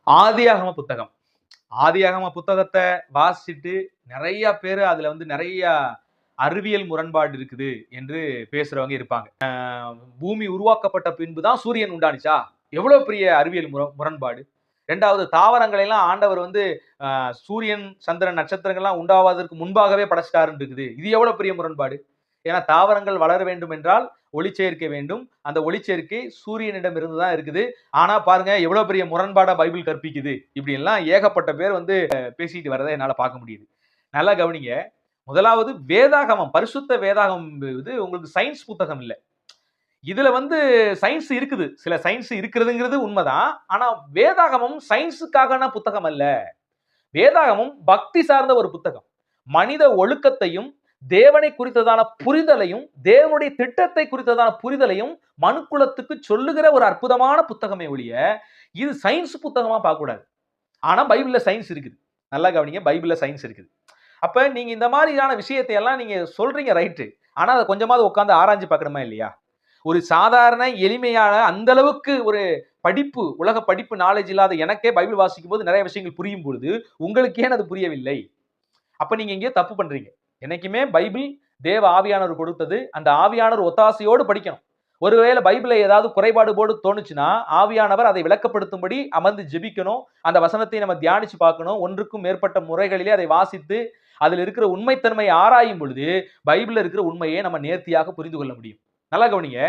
ஆதியாகம புத்தகம். ஆதியாகம புத்தகத்தை வாசிச்சுட்டு நிறைய பேர் அதுல நிறைய அறிவியல் முரண்பாடு இருக்குது என்று பேசுறவங்க இருப்பாங்க. பூமி உருவாக்கப்பட்ட பின்புதான் சூரியன் உண்டானுச்சா? எவ்வளவு பெரிய அறிவியல் முரண்பாடு. இரண்டாவது, தாவரங்களை எல்லாம் ஆண்டவர் சூரியன், சந்திரன், நட்சத்திரங்கள்லாம் உண்டாவதற்கு முன்பாகவே படைச்சிட்டாருன்னு இருக்குது. இது எவ்வளவு பெரிய முரண்பாடு. ஏன்னா தாவரங்கள் வளர வேண்டும் என்றால் ஒளிச்சேர்க்கை வேண்டும். அந்த ஒளிச்சேர்க்கை சூரியனிடம் இருந்துதான் இருக்குது. ஆனா பாருங்க எவ்வளவு பெரிய முரண்பாடா பைபிள் கற்பிக்குது. இப்படி எல்லாம் ஏகப்பட்ட பேர் பேசிட்டு வரதை என்னால பார்க்க முடியுது. நல்லா கவனிங்க. முதலாவது, வேதாகமம், பரிசுத்த வேதாகமம் உங்களுக்கு சயின்ஸ் புத்தகம் இல்லை. இதுல சயின்ஸ் இருக்குது. சில சயின்ஸ் இருக்கிறதுங்கிறது உண்மைதான். ஆனா வேதாகமம் சயின்ஸுக்கான புத்தகம் அல்ல. வேதாகமம் பக்தி சார்ந்த ஒரு புத்தகம். மனித ஒழுக்கத்தையும் தேவனை குறித்ததான புரிதலையும் தேவனுடைய திட்டத்தை குறித்ததான புரிதலையும் மனுக்குலத்துக்கு சொல்லுகிற ஒரு அற்புதமான புத்தகமே ஒழிய இது சயின்ஸ் புத்தகமா பார்க்க கூடாது. ஆனா பைபிள்ல சயின்ஸ் இருக்குது. நல்லா கவனிங்க, பைபிள்ல சயின்ஸ் இருக்குது. அப்ப நீங்க இந்த மாதிரியான விஷயத்தை எல்லாம் நீங்க சொல்றீங்க, ரைட்டு. ஆனா அதை கொஞ்சமாவது உட்கார்ந்து ஆராய்ச்சி பார்க்கணுமா இல்லையா? ஒரு சாதாரண எளிமையான அந்த அளவுக்கு ஒரு படிப்பு, உலக படிப்பு நாலேஜ் இல்லாத எனக்கே பைபிள் வாசிக்கும் போது நிறைய விஷயங்கள் புரியும் பொழுது உங்களுக்கு ஏன் அது புரியவில்லை? அப்ப நீங்க எங்கேயோ தப்பு பண்றீங்க. என்னைக்குமே பைபிள் தேவ ஆவியானவர் கொடுத்தது. அந்த ஆவியானவர் ஒத்தாசையோடு படிக்கணும். ஒருவேளை பைபிளை ஏதாவது குறைபாடு போடு தோணுச்சுன்னா ஆவியானவர் அதை விளக்கப்படுத்தும்படி அமர்ந்து ஜெபிக்கணும். அந்த வசனத்தை நம்ம தியானிச்சு பார்க்கணும். ஒன்றுக்கும் மேற்பட்ட முறைகளிலே அதை வாசித்து அதில் இருக்கிற உண்மைத்தன்மையை ஆராயும் பொழுது பைபிள்ல இருக்கிற உண்மையை நம்ம நேர்த்தியாக புரிந்து கொள்ள முடியும். நல்லா கவனிங்க.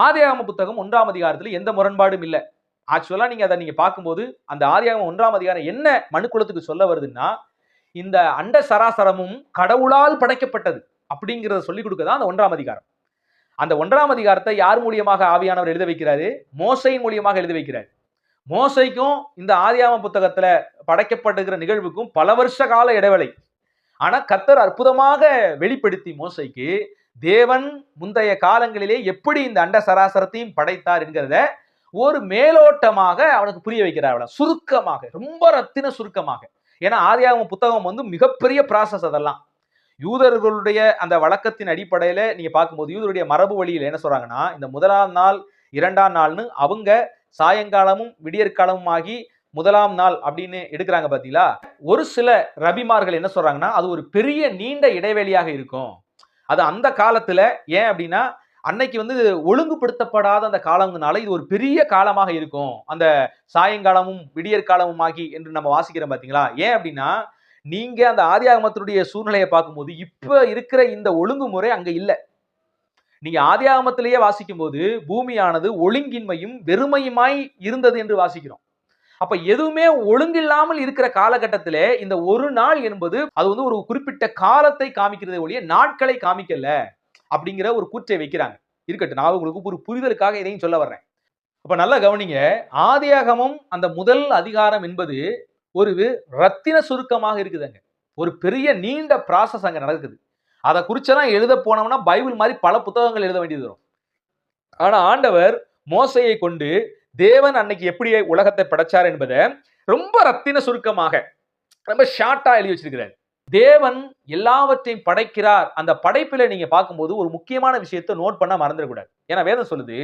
ஆதியாகம புத்தகம் 1ஆம் அதிகாரத்தில் எந்த முரண்பாடும் இல்லை. ஆக்சுவலா நீங்க அதை பார்க்கும்போது அந்த ஆதியாகமம் 1ஆம் அதிகாரம் என்ன மனுக்குலத்துக்கு சொல்ல வருதுன்னா, இந்த அண்ட சராசரமும் கடவுளால் படைக்கப்பட்டது அப்படிங்கிறத சொல்லிக் கொடுக்கதான் அந்த 1ஆம் அதிகாரம். அந்த 1ஆம் அதிகாரத்தை யார் மூலியமாக ஆவியானவர் எழுத வைக்கிறாரு? மோசையின் மூலியமாக எழுத வைக்கிறார். மோசைக்கும் இந்த ஆதியாகம புத்தகத்துல படைக்கப்படுகிற நிகழ்வுக்கும் பல வருஷ கால இடைவெளி. ஆனா கர்த்தர் அற்புதமாக வெளிப்படுத்தி மோசைக்கு தேவன் முந்தைய காலங்களிலே எப்படி இந்த அண்ட சராசரத்தையும் படைத்தார் என்கிறத ஒரு மேலோட்டமாக அவனுக்கு புரிய வைக்கிறார். சுருக்கமாக, ரொம்ப ரத்தின சுருக்கமாக. ஏன்னா ஆதியாகம புத்தகம் மிகப்பெரிய ப்ராசஸ். அதெல்லாம் யூதர்களுடைய அந்த வழக்கத்தின் அடிப்படையில நீங்க பார்க்கும்போது யூதருடைய மரபு வழியில் என்ன சொல்றாங்கன்னா, இந்த முதலாம் நாள் 2ஆம் நாள்னு அவங்க சாயங்காலமும் விடியற்காலமும் ஆகி முதலாம் நாள் அப்படின்னு எடுக்கிறாங்க பாத்தீங்களா? ஒரு சில ரபிமார்கள் என்ன சொல்றாங்கன்னா, அது ஒரு பெரிய நீண்ட இடைவெளியாக இருக்கும். அது அந்த காலத்துல ஏன் அப்படின்னா அன்னைக்கு ஒழுங்குபடுத்தப்படாத அந்த காலங்களால இது ஒரு பெரிய காலமாக இருக்கும். அந்த சாயங்காலமும் விடியற்காலமும் ஆகி என்று நம்ம வாசிக்கிறோம் பாத்தீங்களா? ஏன் அப்படின்னா நீங்க அந்த ஆதியாகமத்தினுடைய சூழ்நிலையை பார்க்கும்போது இப்ப இருக்கிற இந்த ஒழுங்குமுறை அங்க இல்ல. நீங்க ஆதியாகமத்திலேயே வாசிக்கும் போது பூமியானது ஒழுங்கின்மையும் வெறுமையுமாய் இருந்தது என்று வாசிக்கிறோம். அப்ப எதுவுமே ஒழுங்கில்லாமல் இருக்கிற காலகட்டத்திலே இந்த ஒரு நாள் என்பது அது ஒரு குறிப்பிட்ட காலத்தை காமிக்கிறதை ஒழிய நாட்களை காமிக்கல அப்படிங்கிற ஒரு கூற்றை வைக்கிறாங்க. இருக்கட்டும், நான் உங்களுக்கு ஒரு புரிதலுக்காக இதையும் சொல்ல வர்றேன். அப்ப நல்லா கவனிங்க. ஆதியாகமம் அந்த முதல் அதிகாரம் என்பது ஒரு ரத்தின சுருக்கமாக இருக்குதுங்க. ஒரு பெரிய நீண்ட ப்ராசஸ் அங்க நடக்குது. அதை குறிச்செல்லாம் எழுத போனோம்னா பைபிள் மாதிரி பல புத்தகங்கள் எழுத வேண்டியது வரும். ஆனா ஆண்டவர் மோசையை கொண்டு தேவன் அன்னைக்கு எப்படி உலகத்தை படைச்சார் என்பதை ரொம்ப ரத்தின சுருக்கமாக ரொம்ப ஷார்ட்டா எழுதி வச்சிருக்கிறார். தேவன் எல்லாவற்றையும் படைக்கிறார். அந்த படைப்பில நீங்க பார்க்கும்போது ஒரு முக்கியமான விஷயத்தை நோட் பண்ண மறந்துடக்கூடாது. ஏன்னா வேதம் சொல்லுது,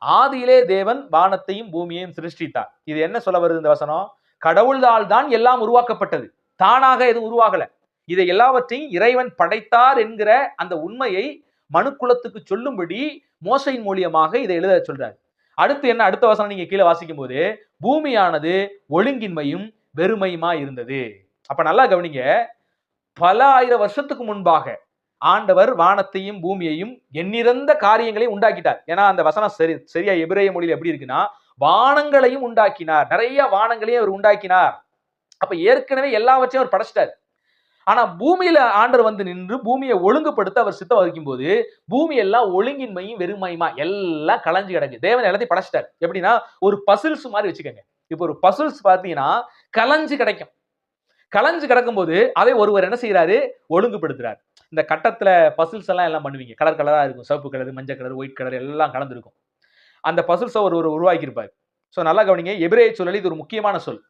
ஆதியிலே தேவன் வானத்தையும் பூமியையும் சிருஷ்டித்தார். இது என்ன சொல்ல வருது இந்த வசனம்? கடவுளால் தான் எல்லாம் உருவாக்கப்பட்டது. தானாக எதுவும் உருவாகல. இதை எல்லாவற்றையும் இறைவன் படைத்தார் என்கிற அந்த உண்மையை மனுக்குலத்துக்கு சொல்லும்படி மோசையின் மூலியமாக இதை எழுத சொல்றாரு. அடுத்து என்ன? அடுத்த வசனம் நீங்க கீழே வாசிக்கும் போது பூமியானது ஒழுங்கின்மையும் வெறுமையுமா இருந்தது. அப்ப நல்லா கவனிங்க. பல ஆயிரம் வருஷத்துக்கு முன்பாக ஆண்டவர் வானத்தையும் பூமியையும் எண்ணிறந்த காரியங்களை உண்டாக்கிட்டார். ஏன்னா அந்த வசனம் சரியா எபிரேய மொழியில் எப்படி இருக்குன்னா, வானங்களையும் உண்டாக்கினார். நிறைய வானங்களையும் அவர் உண்டாக்கினார். அப்ப ஏற்கனவே எல்லாவற்றையும் அவர் படைச்சிட்டார். ஆனா பூமியில ஆண்டவர் நின்று பூமியை ஒழுங்குபடுத்த அவர் சித்தம் வகிக்கும் போது பூமி எல்லாம் ஒழுங்கின்மையும் வெறுமையுமா எல்லாம் கலைஞ்சு கிடக்கு. தேவன் எல்லாத்தையும் படைச்சிட்டார். எப்படின்னா ஒரு பசில்ஸ் மாதிரி வச்சுக்கோங்க. இப்ப ஒரு பசில்ஸ் பாத்தீங்கன்னா கலைஞ்சு கிடைக்கும். கலைஞ்சு கிடக்கும் போது அதை ஒருவர் என்ன செய்யறாரு? ஒழுங்குபடுத்துறாரு. இந்த கட்டத்துல பசில்ஸ் எல்லாம் பண்ணுவீங்க. கலர் கலரா இருக்கும். சிவப்பு கலர், மஞ்சள் கலர், ஒயிட் கலர் எல்லாம் கலந்துருக்கும். அந்த பசில்ஸை ஒரு உருவாக்கி இருப்பார். சோ நல்லா கவனிங்க. எபிரேய சொல்லி இது ஒரு முக்கியமான சொல்.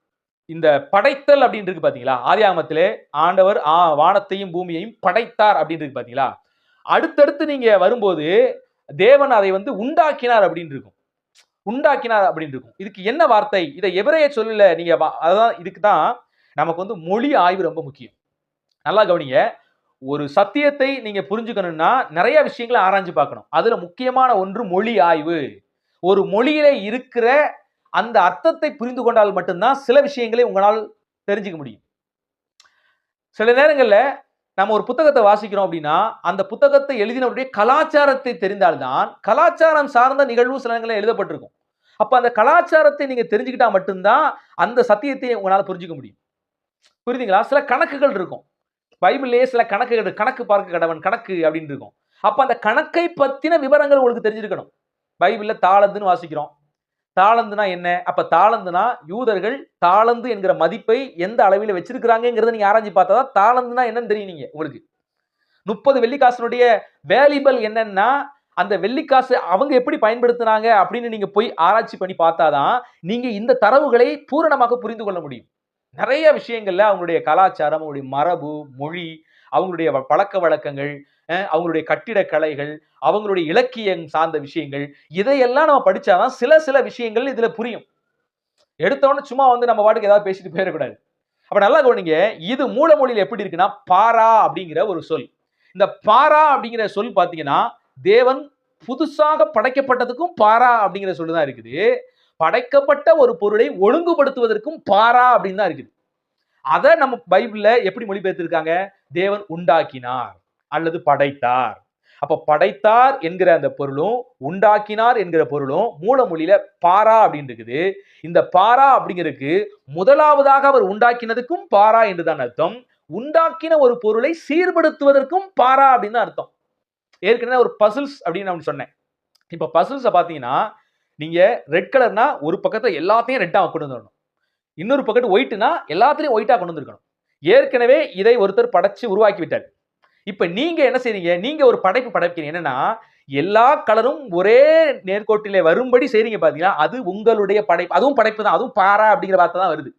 இந்த படைத்தல் அப்படின்னு இருக்கு பாத்தீங்களா? ஆதியாகமத்திலே ஆண்டவர் வானத்தையும் பூமியையும் படைத்தார் அப்படின்னு இருக்கு பாத்தீங்களா? அடுத்தடுத்து நீங்க வரும்போது தேவன் அதை உண்டாக்கினார் அப்படின்னு இருக்கும். உண்டாக்கினார் அப்படின்னு இருக்கும். இதுக்கு என்ன வார்த்தை? இதை எபிரேய சொல்லல நீங்க அதான் இதுக்கு தான் நமக்கு வந்து மொழி ஆய்வு ரொம்ப முக்கியம். நல்லா கவனிங்க. ஒரு சத்தியத்தை நீங்க புரிஞ்சுக்கணும்னா நிறைய விஷயங்களை ஆராய்ஞ்சு பார்க்கணும். அதுல முக்கியமான ஒன்று மொழி ஆய்வு. ஒரு மொழியிலே இருக்கிற அந்த அர்த்தத்தை புரிந்து கொண்டால் மட்டும்தான் சில விஷயங்களை உங்களால் தெரிஞ்சுக்க முடியும். சில நேரங்கள்ல நம்ம ஒரு புத்தகத்தை வாசிக்கிறோம் அப்படின்னா அந்த புத்தகத்தை எழுதினவருடைய கலாச்சாரத்தை தெரிந்தால்தான் கலாச்சாரம் சார்ந்த நிகழ்வு சில நேரங்களில் எழுதப்பட்டிருக்கும். அப்ப அந்த கலாச்சாரத்தை நீங்க தெரிஞ்சுக்கிட்டா மட்டும்தான் அந்த சத்தியத்தை உங்களால புரிஞ்சுக்க முடியும். புரியுதுங்களா? சில கணக்குகள் இருக்கும். பைபிள்லயே சில கணக்குகள், கணக்கு பார்க்க கடவன் கணக்கு அப்படின்னு இருக்கும். அப்ப அந்த கணக்கை பத்தின விவரங்கள் உங்களுக்கு தெரிஞ்சிருக்கணும். பைபிள்ல தாளந்துன்னு வாசிக்கிறோம். தாளந்துனா என்ன? அப்ப தாளந்துனா யூதர்கள் தாளந்து என்கிற மதிப்பை எந்த அளவில் வச்சிருக்கிறாங்கிறத நீங்க ஆராய்ச்சி பார்த்தா தான் தாளந்துனா என்னன்னு தெரியும் நீங்க உங்களுக்கு. 30 வெள்ளிக்காசனுடைய வேல்யூபிள் என்னன்னா அந்த வெள்ளிக்காசு அவங்க எப்படி பயன்படுத்தினாங்க அப்படின்னு நீங்க போய் ஆராய்ச்சி பண்ணி பார்த்தாதான் நீங்க இந்த தரவுகளை பூரணமாக புரிந்து கொள்ள முடியும். நிறைய விஷயங்கள்ல அவங்களுடைய கலாச்சாரம், அவங்களுடைய மரபு, மொழி, அவங்களுடைய பழக்க வழக்கங்கள், அவங்களுடைய கட்டிடக்கலைகள், அவங்களுடைய இலக்கியம் சார்ந்த விஷயங்கள், இதையெல்லாம் நம்ம படிச்சாதான் சில விஷயங்கள் இதுல புரியும். எடுத்தோன்னு சும்மா வந்து நம்ம பாட்டுக்கு ஏதாவது பேசிட்டு போயிடக்கூடாது. அப்ப நல்லா கவனிங்க. இது மூல மொழியில எப்படி இருக்குன்னா பாரா அப்படிங்கிற ஒரு சொல். இந்த பாரா அப்படிங்கிற சொல் பாத்தீங்கன்னா தேவன் புதுசாக படைக்கப்பட்டதுக்கும் பாரா அப்படிங்கிற சொல்லு தான் இருக்குது. படைக்கப்பட்ட ஒரு பொருளை ஒழுங்குபடுத்துவதற்கும் பாரா அப்படின்னு தான் இருக்குது. அதை நம்ம பைபிள்ல எப்படி மொழிபெயர்த்திருக்காங்க? தேவன் உண்டாக்கினார் அல்லது படைத்தார். அப்ப படைத்தார் என்கிற அந்த பொருளும் உண்டாக்கினார் என்கிற பொருளும் மூல மொழியில பாரா அப்படின்னு இருக்குது. இந்த பாரா அப்படிங்கிறதுக்கு முதலாவதாக அவர் உண்டாக்கினதுக்கும் பாரா என்றுதான் அர்த்தம். உண்டாக்கின ஒரு பொருளை சீர்படுத்துவதற்கும் பாரா அப்படின்னு தான் அர்த்தம். ஏற்கனவே ஒரு பசில்ஸ் அப்படின்னு நான் சொன்னேன். இப்ப பசில்ஸை பாத்தீங்கன்னா நீங்க ரெட் கலர்னா ஒரு பக்கத்தை எல்லாத்தையும் ரெட்டா கொண்டு வந்துடணும். இன்னொரு பக்கத்து ஒயிட்னா எல்லாத்தையும் ஒயிட்டா கொண்டு வந்திருக்கணும். ஏற்கனவே இதை ஒருத்தர் படைச்சு உருவாக்கி விட்டார். இப்ப நீங்க என்ன செய்றீங்க? நீங்க ஒரு படைப்பு படைக்கிறீங்க. என்னன்னா எல்லா கலரும் ஒரே நேர்கோட்டிலே வரும்படி செய்றீங்க பாத்தீங்களா? அது உங்களுடைய படைப்பு. அதுவும் படைப்பு தான். அதுவும் பாரா அப்படிங்கிற வார்த்தை தான் வருது.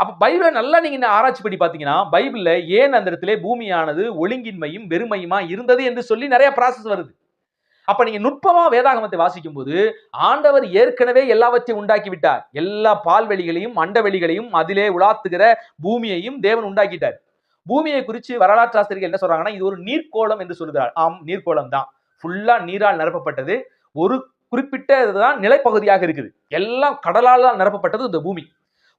அப்ப பைபிளை நல்லா நீங்க ஆராய்ச்சி பண்ணி பாத்தீங்கன்னா பைபிள்ல ஏன் அந்த இடத்துல பூமியானது ஒழுங்கின்மையும் வெறுமையுமா இருந்தது என்று சொல்லி நிறைய ப்ராசஸ் வருது. அப்ப நீங்க நுட்பமா வேதாகமத்தை வாசிக்கும் போது ஆண்டவர் ஏற்கனவே எல்லாவற்றையும் உண்டாக்கி விட்டார். எல்லா பால்வெளிகளையும் அண்டவெளிகளையும் அதிலே உலாத்துகிற பூமியையும் தேவன் உண்டாக்கிட்டார். பூமியை குறித்து வரலாற்று ஆசிரியர்கள் என்ன சொல்றாங்கன்னா இது ஒரு நீர்க்கோளம் என்று சொல்கிறார். ஆம், நீர்க்கோளம் தான். ஃபுல்லா நீரால் நிரப்பப்பட்டது. ஒரு குறிப்பிட்ட இதுதான் நிலைப்பகுதியாக இருக்குது. எல்லாம் கடலால் தான் நிரப்பப்பட்டது இந்த பூமி.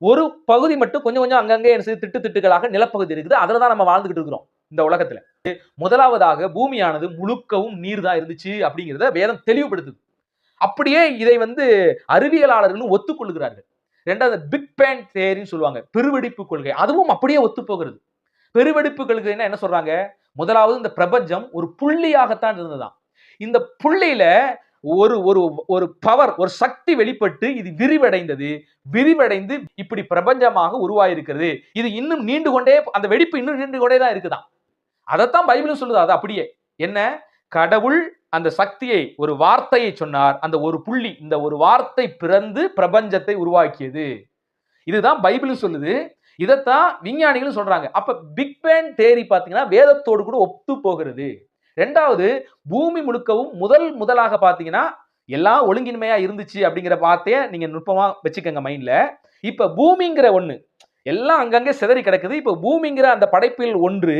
ஒரு பகுதி மட்டும் கொஞ்சம் கொஞ்சம் அங்கங்கே திட்டுகளாக நிலப்பகுதி இருக்குது. அதுல தான் நம்ம வாழ்ந்துகிட்டு இருக்கிறோம் இந்த உலகத்துல. முதலாவதாக பூமியானது முழுக்கவும் நீர் தான் இருந்துச்சு அப்படிங்கிறத வேதம் தெளிவுபடுத்துது. அப்படியே இதை வந்து அறிவியலாளர்களும் ஒத்துக்கொள்கிறார்கள். இரண்டாவது பிக் பேங் தியரின்னு சொல்லுவாங்க, பெருவெடிப்பு கொள்கை. அதுவும் அப்படியே ஒத்து போகிறது. பெருவெடிப்பு கொள்கைன்னா என்ன சொல்றாங்க? முதலாவது இந்த பிரபஞ்சம் ஒரு புள்ளியாகத்தான் இருந்ததாம். இந்த புள்ளியில ஒரு ஒரு ஒரு பவர், ஒரு சக்தி வெளிப்பட்டு இது விரிவடைந்தது. விரிவடைந்து இப்படி பிரபஞ்சமாக உருவாயிருக்கிறது. இது இன்னும் நீண்டு கொண்டே, அந்த வெடிப்பு இன்னும் நீண்டு கொண்டே தான் இருக்குதான். அதைத்தான் பைபிளும் சொல்லுது. அது அப்படியே என்ன? கடவுள் அந்த சக்தியை, ஒரு வார்த்தையை சொன்னார். அந்த ஒரு புள்ளி, இந்த ஒரு வார்த்தை பிறந்து பிரபஞ்சத்தை உருவாக்கியது. இதுதான் பைபிளும் சொல்லுது. இதைத்தான் விஞ்ஞானிகளும் சொல்றாங்க. அப்ப பிக் பேங் தியரி பாத்தீங்கன்னா வேதத்தோடு கூட ஒத்து போகிறது. இரண்டாவது, பூமி முழுக்கவும் முதலாக பாத்தீங்கன்னா எல்லாம் ஒழுங்கின்மையா இருந்துச்சு அப்படிங்கிற வார்த்தையை நீங்க நுட்பமா வச்சுக்கோங்க மைண்ட்ல. இப்ப பூமிங்கிற ஒண்ணு எல்லாம் அங்கங்கே சிதறி கிடக்குது. இப்ப பூமிங்கிற அந்த படைப்பில் ஒன்று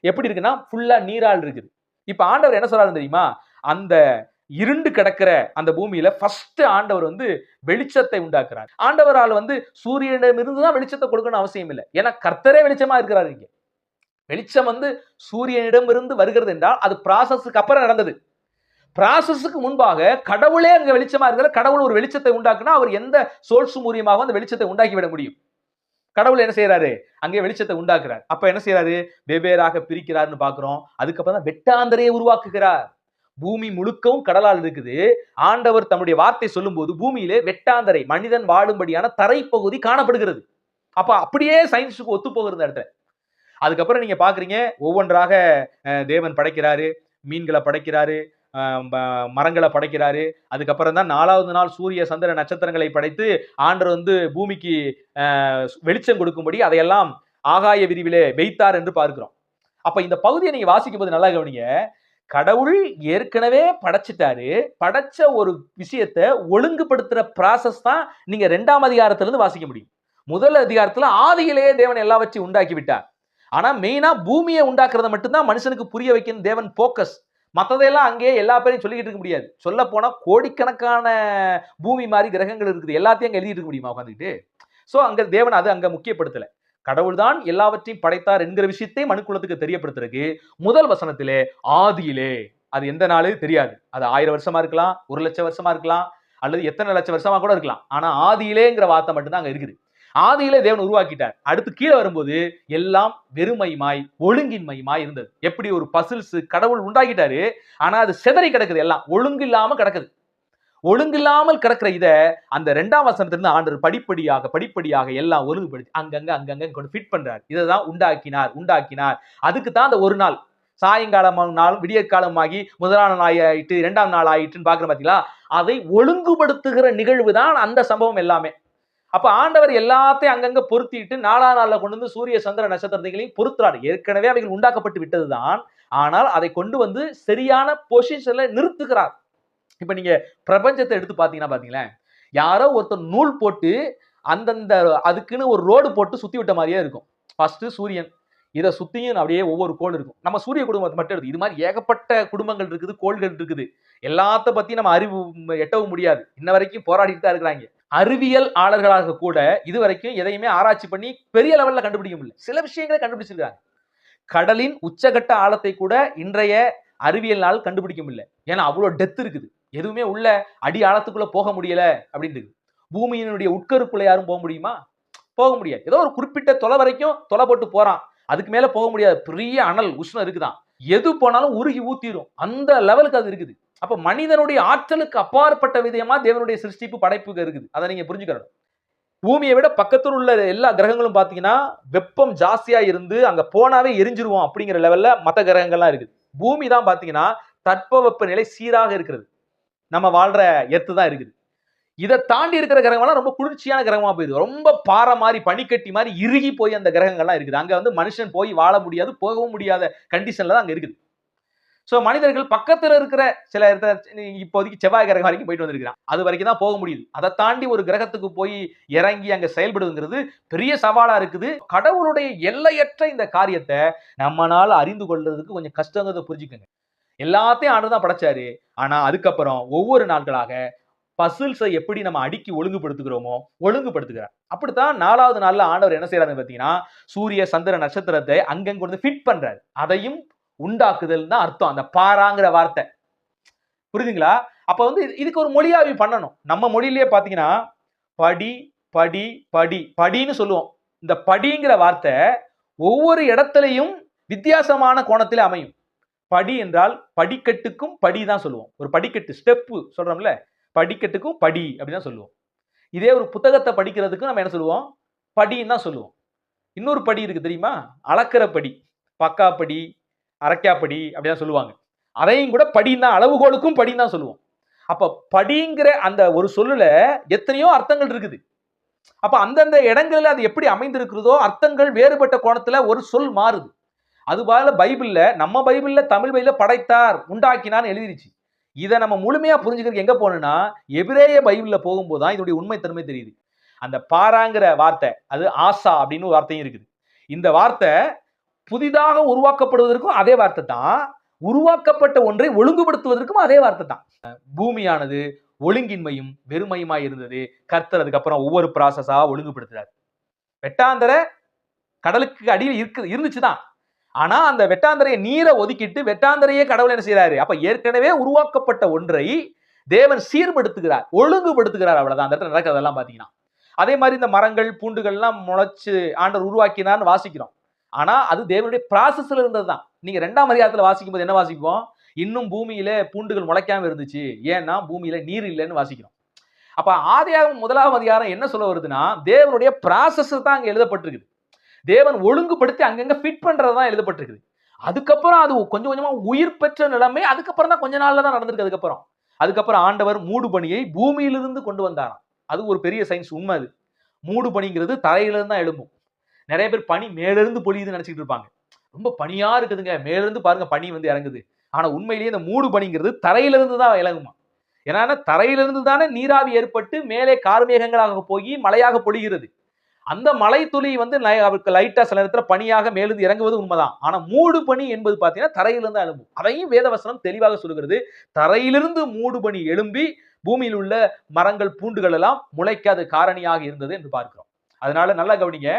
எப்படி இருக்குன்னா ஃபுல்லா நீரால் இருக்குது. இப்ப ஆண்டவர் என்ன சொல்றாரு தெரியுமா? அந்த இருண்டு கிடக்கிற அந்த பூமியில ஃபர்ஸ்ட் ஆண்டவர் வந்து வெளிச்சத்தை உண்டாக்குறார். ஆண்டவரால் வந்து சூரியனிடமிருந்து தான் வெளிச்சத்தை கொடுக்கணும் அவசியம் இல்லை. ஏன்னா கர்த்தரே வெளிச்சமா இருக்கிறாரு. இங்க வெளிச்சம் வந்து சூரியனிடம் இருந்து வருகிறது என்றால் அது ப்ராசஸ்க்கு அப்புறம் நடந்தது. ப்ராசஸ்க்கு முன்பாக கடவுளே அங்க வெளிச்சமா இருக்கிற கடவுள் ஒரு வெளிச்சத்தை உண்டாக்குனா அவர் எந்த சோர்ஸ் மூலியமாக அந்த வெளிச்சத்தை உண்டாக்கி விட முடியும்? கடவுள் என்ன செய்யறாரு? அங்கே வெளிச்சத்தை உண்டாக்குறார். அப்ப என்ன செய்யறாரு? வெவ்வேறாக பிரிக்கிறார்னு பாக்குறோம். அதுக்கப்புறம் தான் வெட்டாந்தரையை உருவாக்குகிறார். பூமி முழுக்கவும் கடலால் இருக்குது. ஆண்டவர் தம்முடைய வார்த்தை சொல்லும் போது பூமியிலே வெட்டாந்தரை, மனிதன் வாழும்படியான தரைப்பகுதி காணப்படுகிறது. அப்ப அப்படியே சயின்ஸுக்கு ஒத்து போகிறது இடத்துல. அதுக்கப்புறம் நீங்க பாக்குறீங்க ஒவ்வொன்றாக தேவன் படைக்கிறாரு, மீன்களை படைக்கிறாரு, மரங்களை படைக்கிறாரு. அதுக்கப்புறம் தான் 4வது நாள் சூரிய சந்திர நட்சத்திரங்களை படைத்து ஆண்டவர் வந்து பூமிக்கு வெளிச்சம் கொடுக்கும்படி அதையெல்லாம் ஆகாய விரிவிலே வைத்தார் என்று பார்க்கிறோம். அப்ப இந்த பகுதியை நீங்க வாசிக்கும் போது நல்லா கவனிங்க. கடவுள் ஏற்கனவே படைச்சிட்டாரு. படைச்ச ஒரு விஷயத்த ஒழுங்குபடுத்துற ப்ராசஸ் தான் நீங்க 2ஆம் அதிகாரத்திலிருந்து வாசிக்க முடியும். முதல் அதிகாரத்துல ஆதியிலேயே தேவன் எல்லாவற்றையும் உண்டாக்கி விட்டார். ஆனா மெயினா பூமியை உண்டாக்குறத மட்டும்தான் மனுஷனுக்கு புரிய வைக்கணும் தேவன் போக்கஸ். மத்ததெல்லாம் அங்கேயே எல்லா பேரையும் சொல்லிக்கிட்டு இருக்க முடியாது. சொல்ல போனா கோடிக்கணக்கான பூமி மாதிரி கிரகங்கள் இருக்குது. எல்லாத்தையும் அங்க எழுதிட்டு இருக்க முடியுமா உட்காந்துக்கிட்டு? சோ அங்க தேவன் அது அங்க முக்கியப்படுத்தல. கடவுள் தான் எல்லாவற்றையும் படைத்தார் என்கிற விஷயத்தை மனுக்குலத்துக்கு தெரியப்படுத்துறதுக்கு முதல் வசனத்திலே ஆதியிலே, அது எந்த நாளு தெரியாது. அது 1000 வருஷமா இருக்கலாம், 1,00,000 வருஷமா இருக்கலாம், அல்லது எத்தனை லட்சம் வருஷமா கூட இருக்கலாம். ஆனா ஆதியிலேங்கிற வார்த்தை மட்டும் தான் அங்க இருக்குது. ஆதியிலே தேவன் உருவாக்கிட்டார். அடுத்து கீழே வரும்போது எல்லாம் வெறுமையுமாய் ஒழுங்கின்மையுமாய் இருந்தது. எப்படி ஒரு பசில்ஸ் கடவுள் உண்டாக்கிட்டாரு, ஆனா அது சிதறி கிடக்குது, எல்லாம் ஒழுங்கில்லாம கிடக்குது. ஒழுங்கில்லாமல் கிடக்கிற இத அந்த 2ஆம் வசனத்திலிருந்து ஆண்டவர் படிப்படியாக எல்லாம் ஒழுங்குபடுத்தி அங்கங்க கொண்டு ஃபிட் பண்றாரு. இததான் உண்டாக்கினார். அதுக்கு தான் அந்த ஒரு நாள் சாயங்காலம் நாள் விடியற்காலமாகி முதலாம் நாள் ஆயிட்டு 2ஆம் நாள் ஆயிட்டுன்னு பாக்குற பாத்தீங்களா? அதை ஒழுங்குபடுத்துகிற நிகழ்வு தான் அந்த சம்பவம் எல்லாமே. அப்ப ஆண்டவர் எல்லாத்தையும் அங்கங்க பொருத்திட்டு 4ஆம் நாள்ல கொண்டு வந்து சூரிய சந்திர நட்சத்திரங்களையும் பொருத்துறாரு. ஏற்கனவே அவைகள் உண்டாக்கப்பட்டு விட்டதுதான். ஆனால் அதை கொண்டு வந்து சரியான பொசிஷன்ல நிறுத்துகிறார். இப்ப நீங்க பிரபஞ்சத்தை எடுத்து பாத்தீங்களேன், யாரோ ஒருத்தர் நூல் போட்டு அந்தந்த அதுக்குன்னு ஒரு ரோடு போட்டு சுத்தி விட்ட மாதிரியே இருக்கும். ஃபர்ஸ்ட் சூரியன், இதை சுத்தியும் அப்படியே ஒவ்வொரு கோள் இருக்கும். நம்ம சூரிய குடும்பத்தை மட்டும் எடுத்து இது மாதிரி ஏகப்பட்ட குடும்பங்கள் இருக்குது, கோள்கள் இருக்குது. எல்லாத்த பத்தி நம்ம அறிவு எட்டவும் முடியாது. இன்ன வரைக்கும் போராடிட்டு தான் இருக்கிறாங்க. அறிவியல் ஆளர்களாக கூட இதுவரைக்கும் எதையுமே ஆராய்ச்சி பண்ணி பெரிய லெவல்ல கண்டுபிடிக்க முடியல. சில விஷயங்களை கண்டுபிடிச்சிருக்காங்க. கடலின் உச்சகட்ட ஆழத்தை கூட இன்றைய அறிவியல்னால் கண்டுபிடிக்க முடியல. ஏன்னா அவ்வளவு டெப்த் இருக்குது. எதுவுமே உள்ள அடி ஆழத்துக்குள்ள போக முடியல அப்படின்னு. பூமியினுடைய உட்கருக்குள்ள யாரும் போக முடியுமா? போக முடியாது. ஏதோ ஒரு குறிப்பிட்ட தொலை வரைக்கும் தொலை போட்டு போறான். அதுக்கு மேல போக முடியாது. பெரிய அனல் உஷ்ணம் இருக்குதான். எது போனாலும் உருகி ஊத்திரும். அந்த லெவலுக்கு அது இருக்குது. அப்ப மனிதனுடைய ஆற்றலுக்கு அப்பாற்பட்ட விதமா தேவனுடைய சிருஷ்டிப்பு படைப்புக்கு இருக்குது. அதை நீங்க புரிஞ்சுக்கணும். பூமியை விட பக்கத்தில் உள்ள எல்லா கிரகங்களும் பாத்தீங்கன்னா வெப்பம் ஜாஸ்தியா இருந்து அங்க போனாவே எரிஞ்சிருவோம் அப்படிங்கிற லெவல்ல மத்த கிரகங்கள்லாம் இருக்குது. பூமி தான் பாத்தீங்கன்னா தட்பவெப்ப நிலை சீராக இருக்கிறது. நம்ம வாழ்ற எர்த்து தான் இருக்குது. இதை தாண்டி இருக்கிற கிரகங்கள்லாம் ரொம்ப குளிர்ச்சியான கிரகமா போயிருக்கு. ரொம்ப பாறை மாதிரி பனிக்கட்டி மாதிரி இறுகி போய் அந்த கிரகங்கள்லாம் இருக்குது. அங்க வந்து மனுஷன் போய் வாழ முடியாது, போகவும் முடியாத கண்டிஷன்ல தான் அங்க இருக்குது. சோ மனிதர்கள் பக்கத்துல இருக்கிற சில இப்போதைக்கு செவ்வாய் கிரகம் வரைக்கும் போயிட்டு வந்திருக்கிறான். அது வரைக்கும் தான் போக முடியுது. அதை தாண்டி ஒரு கிரகத்துக்கு போய் இறங்கி அங்க செயல்படுங்கிறது பெரிய சவாலா இருக்குது. கடவுளுடைய எல்லையற்ற இந்த காரியத்தை நம்மளால அறிந்து கொள்றதுக்கு கொஞ்சம் கஷ்டங்கிறத புரிஞ்சுக்கங்க. எல்லாத்தையும் ஆண்டு தான் படைச்சாரு. ஆனா அதுக்கப்புறம் ஒவ்வொரு நாட்களாக பசில்ஸை எப்படி நம்ம அடுக்கி ஒழுங்குபடுத்துகிறோமோ ஒழுங்குபடுத்துகிறார். அப்படித்தான் 4வது நாள்ல ஆண்டவர் என்ன செய்யறாரு பாத்தீங்கன்னா, சூரிய சந்திர நட்சத்திரத்தை அங்கங்க கொண்டு ஃபிட் பண்றாரு. அதையும் உண்டாக்குதல் தான் அர்த்தம். அந்த பாராங்கிற வார்த்தை புரியுதுங்களா? அப்ப வந்து இதுக்கு ஒரு மொழியாவி பண்ணணும். நம்ம மொழியிலேயே பாத்தீங்கன்னா படி படி படி படின்னு சொல்லுவோம். இந்த படிங்கிற வார்த்தை ஒவ்வொரு இடத்துலையும் வித்தியாசமான கோணத்தில் அமையும். படி என்றால் படிக்கட்டுக்கும் படி தான் சொல்லுவோம். ஒரு படிக்கட்டு ஸ்டெப் சொல்றோம்ல, படிக்கட்டுக்கும் படி அப்படிதான் சொல்லுவோம். இதே ஒரு புத்தகத்தை படிக்கிறதுக்கும் நம்ம என்ன சொல்லுவோம்? படின்னு தான் சொல்லுவோம். இன்னொரு படி இருக்கு தெரியுமா? அளக்கிற படி, பக்கா படி, அரைக்காப்படி அப்படிதான் சொல்லுவாங்க. அதையும் கூட படின்னா அளவுகோலுக்கும் படின்னு தான் சொல்லுவோம். அப்ப படிங்கிற அந்த ஒரு சொல்லுல எத்தனையோ அர்த்தங்கள் இருக்குது. அப்ப அந்தந்த இடங்கள்ல அது எப்படி அமைந்திருக்கிறதோ அர்த்தங்கள் வேறுபட்ட கோணத்துல ஒரு சொல் மாறுது. அதுபோல பைபிள்ல நம்ம பைபிள்ல தமிழ் பைபிள்ல படைத்தார் உண்டாக்கினான்னு எழுதிருச்சு. இதை நம்ம முழுமையா புரிஞ்சுக்கிறதுக்கு எங்க போகணும்னா எபிரேய பைபிள்ல போகும்போது தான் இதனுடைய உண்மை தன்மை தெரியுது. அந்த பாராங்கிற வார்த்தை அது ஆசா அப்படின்னு ஒரு வார்த்தையும் இருக்குது. இந்த வார்த்தை புதிதாக உருவாக்கப்படுவதற்கும் அதே வார்த்தை தான், உருவாக்கப்பட்ட ஒன்றை ஒழுங்குபடுத்துவதற்கும் அதே வார்த்தை தான். பூமியானது ஒழுங்கின்மையும் வெறுமையுமாய் இருந்தது. கர்த்தர் அதுக்கப்புறம் ஒவ்வொரு ப்ராசஸா ஒழுங்குபடுத்துறாரு. வெட்டாந்தர கடலுக்கு அடியில் இருந்துச்சுதான். ஆனா அந்த வெட்டாந்தரையை நீரை ஒதுக்கிட்டு வெட்டாந்தரையே கடவுள் என்ன செய்யறாரு? அப்ப ஏற்கனவே உருவாக்கப்பட்ட ஒன்றை தேவன் சீர்படுத்துகிறார், ஒழுங்குபடுத்துகிறார். அவ்வளவுதான் அந்த இடத்துல நடக்கிறதெல்லாம் பாத்தீங்கன்னா. அதே மாதிரி இந்த மரங்கள் பூண்டுகள் எல்லாம் முளைச்சு ஆண்டவர் உருவாக்கினான்னு வாசிக்கிறோம். ஆனா அது தேவனுடைய ப்ராசஸ்ல இருந்ததுதான். நீங்க 2ஆம் அதிகாரத்துல வாசிக்கும் போது என்ன வாசிப்போம்? இன்னும் பூமியில பூண்டுகள் முளைக்காம இருந்துச்சு, ஏன்னா பூமியில நீர் இல்லைன்னு வாசிக்கிறோம். அப்ப ஆதியாகமம் 1ஆம் அதிகாரம் என்ன சொல்ல வருதுன்னா தேவனுடைய ப்ராசஸ் தான் அங்க எழுதப்பட்டிருக்குது. தேவன் ஒழுங்குபடுத்தி அங்கங்க ஃபிட் பண்றதுதான் எழுதப்பட்டிருக்குது. அதுக்கப்புறம் அது கொஞ்சம் கொஞ்சமா உயிர் பெற்ற நிலைமை அதுக்கப்புறம் தான் கொஞ்ச நாள்ல தான் நடந்திருக்கு. அதுக்கப்புறம் ஆண்டவர் மூடு பனியை பூமியிலிருந்து கொண்டு வந்தாராம். அது ஒரு பெரிய சயின்ஸ் உண்மை. அது மூடு பனிங்கிறது தரையிலிருந்து தான் எழும்பும். நிறைய பேர் பனி மேலிருந்து பொழியுதுன்னு நினைச்சிட்டு இருப்பாங்க. ரொம்ப பனியா இருக்குதுங்க, மேலிருந்து பாருங்க பனி வந்து இறங்குது. ஆனா உண்மையிலேயே இந்த மூடு பனிங்கிறது தரையிலிருந்து தான் விலகுமா. ஏன்னா தரையிலிருந்து தானே நீராவி ஏற்பட்டு மேலே கார்மேகங்களாக போய் மழையாக பொழிகிறது. அந்த மழை துளி வந்து அவருக்கு லைட்டா சில நேரத்துல பனியாக மேலிருந்து இறங்குவது உண்மைதான். ஆனா மூடு பனி என்பது பாத்தீங்கன்னா தரையிலிருந்து எழும்பும். அதையும் வேதவசனம் தெளிவாக சொல்கிறது. தரையிலிருந்து மூடு பனி எழும்பி பூமியில் உள்ள மரங்கள் பூண்டுகள் எல்லாம் முளைக்காத காரணியாக இருந்தது என்று பார்க்கிறோம். அதனால நல்லா கவனிங்க.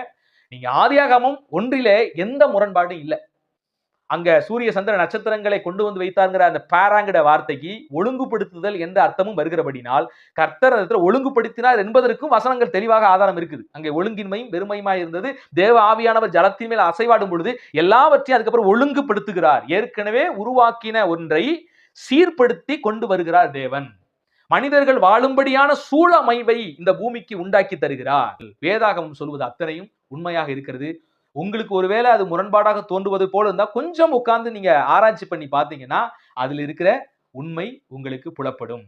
நீங்க ஆதியாகமம் 1 எந்த முரண்பாடும் இல்லை. அங்க சூரிய சந்திர நட்சத்திரங்களை கொண்டு வந்து வைத்தார்ங்கிற அந்த பாராங்கிற வார்த்தைக்கு ஒழுங்குபடுத்துதல் என்ற அர்த்தமும் வருகிறபடினால் கர்த்தர் ஒழுங்குபடுத்தினார் என்பதற்கும் வசனங்கள் தெளிவாக ஆதாரம் இருக்குது. அங்கே ஒழுங்கின்மையும் வெறுமையுமாய் இருந்தது. தேவ ஆவியானவர் ஜலத்தின் மேல் அசைவாடும் பொழுது எல்லாவற்றையும் அதுக்கப்புறம் ஒழுங்குபடுத்துகிறார். ஏற்கனவே உருவாக்கின ஒன்றை சீர்படுத்தி கொண்டு வருகிறார் தேவன். மனிதர்கள் வாழும்படியான சூழமைவை இந்த பூமிக்கு உண்டாக்கி தருகிறார். வேதாகமம் சொல்வது அத்தனையும் உண்மையாக இருக்கிறது. உங்களுக்கு ஒருவேளை அது முரண்பாடாக தோன்றுவது போல இருந்தா கொஞ்சம் உட்கார்ந்து நீங்க ஆராய்ச்சி பண்ணி பார்த்தீங்கன்னா அதுல இருக்கிற உண்மை உங்களுக்கு புலப்படும்.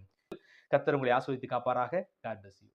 கர்த்தர் உங்களை ஆசீர்வதித்து காப்பாராக. God bless you.